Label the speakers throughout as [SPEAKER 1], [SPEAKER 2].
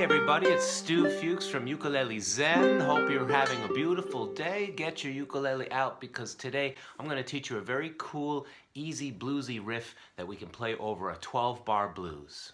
[SPEAKER 1] everybody, it's Stu Fuchs from Ukulele Zen. Hope you're having a beautiful day. Get your ukulele out because today I'm going to teach you a very cool, easy bluesy riff that we can play over a 12-bar blues.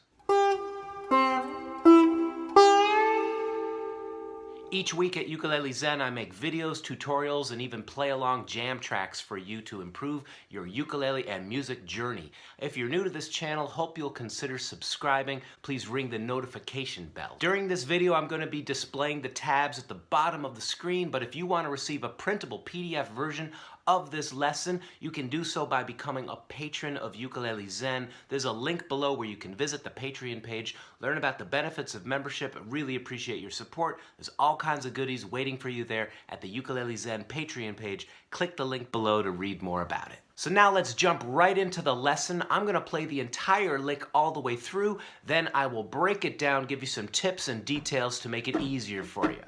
[SPEAKER 1] Each week at Ukulele Zen, I make videos, tutorials, and even play-along jam tracks for you to improve your ukulele and music journey. If you're new to this channel, hope you'll consider subscribing. Please ring the notification bell. During this video, I'm going to be displaying the tabs at the bottom of the screen, but if you want to receive a printable PDF version of this lesson, you can do so by becoming a patron of Ukulele Zen. There's a link below where you can visit the Patreon page, learn about the benefits of membership. I really appreciate your support. There's all kinds of goodies waiting for you there at the Ukulele Zen Patreon page. Click the link below to read more about it. So now let's jump right into the lesson. I'm going to play the entire lick all the way through, then I will break it down, give you some tips and details to make it easier for you.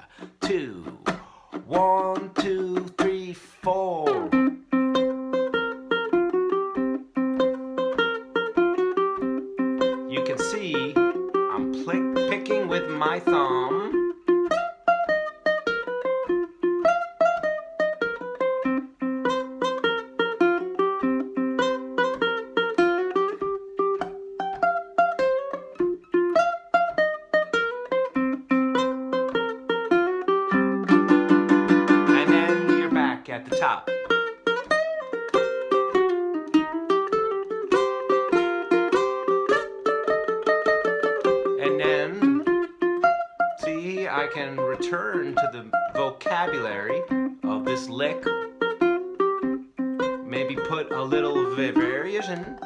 [SPEAKER 1] 1, 2, 3, 4. You can see I'm picking with my thumb. At the top. And then, see, I can return to the vocabulary of this lick. Maybe put a little variation.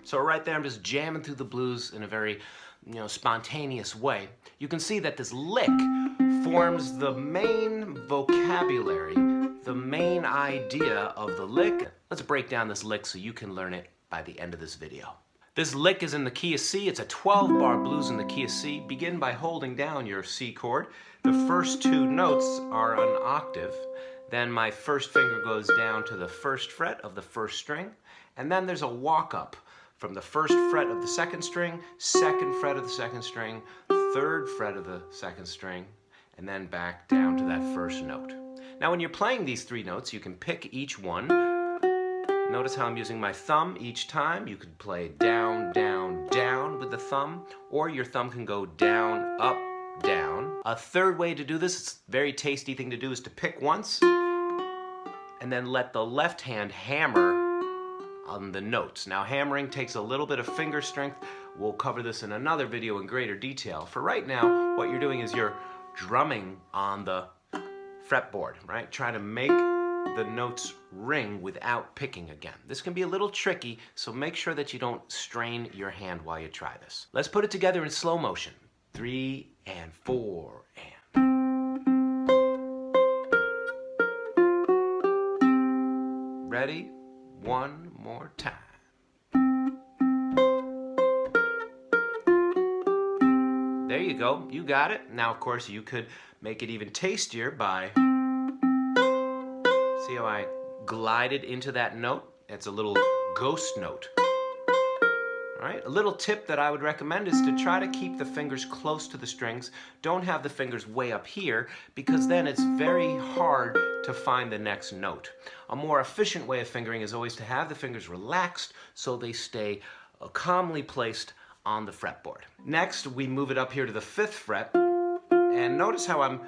[SPEAKER 1] So right there, I'm just jamming through the blues in a very, spontaneous way. You can see that this lick forms the main vocabulary, the main idea of the lick. Let's break down this lick so you can learn it by the end of this video. This lick is in the key of C. It's a 12-bar blues in the key of C. Begin by holding down your C chord. The first two notes are an octave. Then my first finger goes down to the first fret of the first string. And then there's a walk-up from the first fret of the second string, second fret of the second string, third fret of the second string, and then back down to that first note. Now when you're playing these three notes, you can pick each one. Notice how I'm using my thumb each time. You could play down, down, down with the thumb, or your thumb can go down, up, down. A third way to do this, it's a very tasty thing to do, is to pick once, and then let the left hand hammer on the notes. Now hammering takes a little bit of finger strength. We'll cover this in another video in greater detail. For right now, what you're doing is you're drumming on the fretboard, right? Trying to make the notes ring without picking again. This can be a little tricky, so make sure that you don't strain your hand while you try this. Let's put it together in slow motion. 3 and 4 and... Ready? One more time. There you go, you got it. Now, of course, you could make it even tastier by, see how I glided into that note? It's a little ghost note. All right, a little tip that I would recommend is to try to keep the fingers close to the strings. Don't have the fingers way up here because then it's very hard to find the next note. A more efficient way of fingering is always to have the fingers relaxed so they stay calmly placed on the fretboard. Next, we move it up here to the 5th fret, and notice how I'm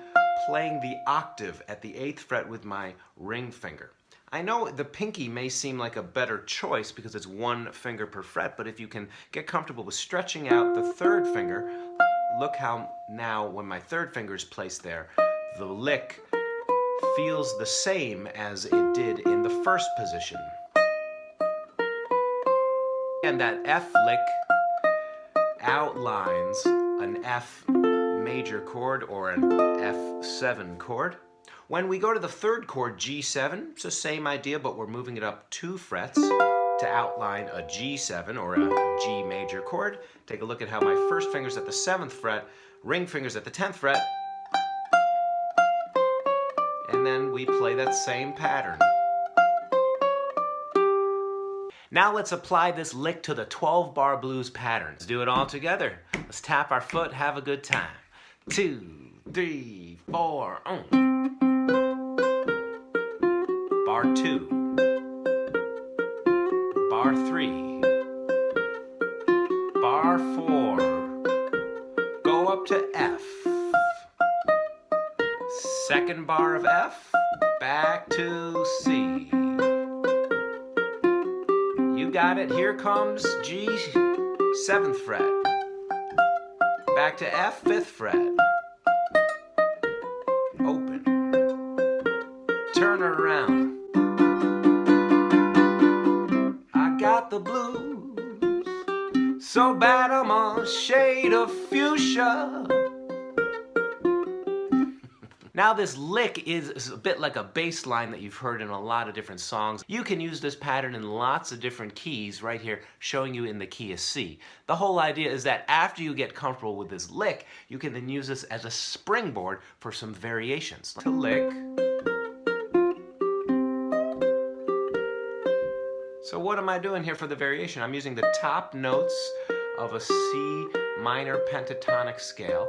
[SPEAKER 1] playing the octave at the 8th fret with my ring finger. I know the pinky may seem like a better choice because it's one finger per fret, but if you can get comfortable with stretching out the 3rd finger, look how now when my 3rd finger is placed there, the lick feels the same as it did in the first position. And that F lick outlines an F major chord or an F7 chord. When we go to the 3rd chord, G7, it's the same idea, but we're moving it up 2 frets to outline a G7 or a G major chord. Take a look at how my first finger's at the 7th fret, ring finger's at the 10th fret, and then we play that same pattern. Now let's apply this lick to the 12-bar blues pattern. Let's do it all together. Let's tap our foot, have a good time. 2, 3, 4, Bar 2. Bar 3. Bar 4. Go up to F. Second bar of F, back to C. You got it, here comes G, 7th fret. Back to F, 5th fret. Open. Turn around. I got the blues, so bad I'm a shade of fuchsia. Now this lick is a bit like a bass line that you've heard in a lot of different songs. You can use this pattern in lots of different keys right here, showing you in the key of C. The whole idea is that after you get comfortable with this lick, you can then use this as a springboard for some variations. To lick. So what am I doing here for the variation? I'm using the top notes of a C minor pentatonic scale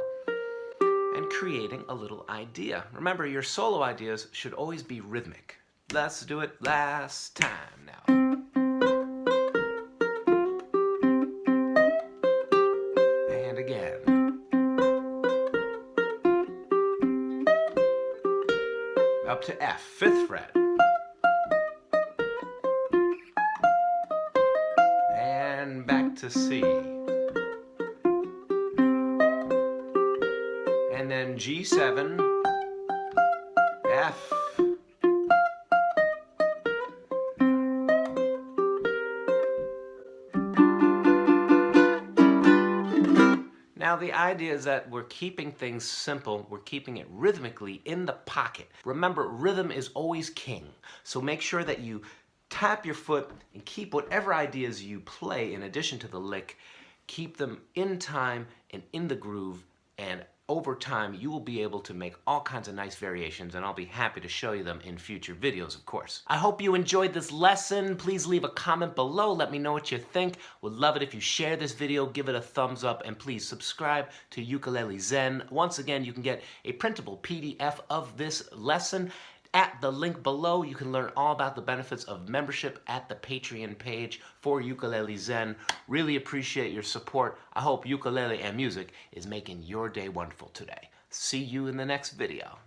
[SPEAKER 1] and creating a little idea. Remember, your solo ideas should always be rhythmic. Let's do it last time now. And again. Up to F, 5th fret. And back to C. And then G7, F, now the idea is that we're keeping things simple, we're keeping it rhythmically in the pocket. Remember, rhythm is always king, so make sure that you tap your foot and keep whatever ideas you play in addition to the lick, keep them in time and in the groove, and over time, you will be able to make all kinds of nice variations, and I'll be happy to show you them in future videos, of course. I hope you enjoyed this lesson. Please leave a comment below. Let me know what you think. Would love it if you share this video, give it a thumbs up, and please subscribe to Ukulele Zen. Once again, you can get a printable PDF of this lesson at the link below. You can learn all about the benefits of membership at the Patreon page for Ukulele Zen. Really appreciate your support. I hope ukulele and music is making your day wonderful today. See you in the next video.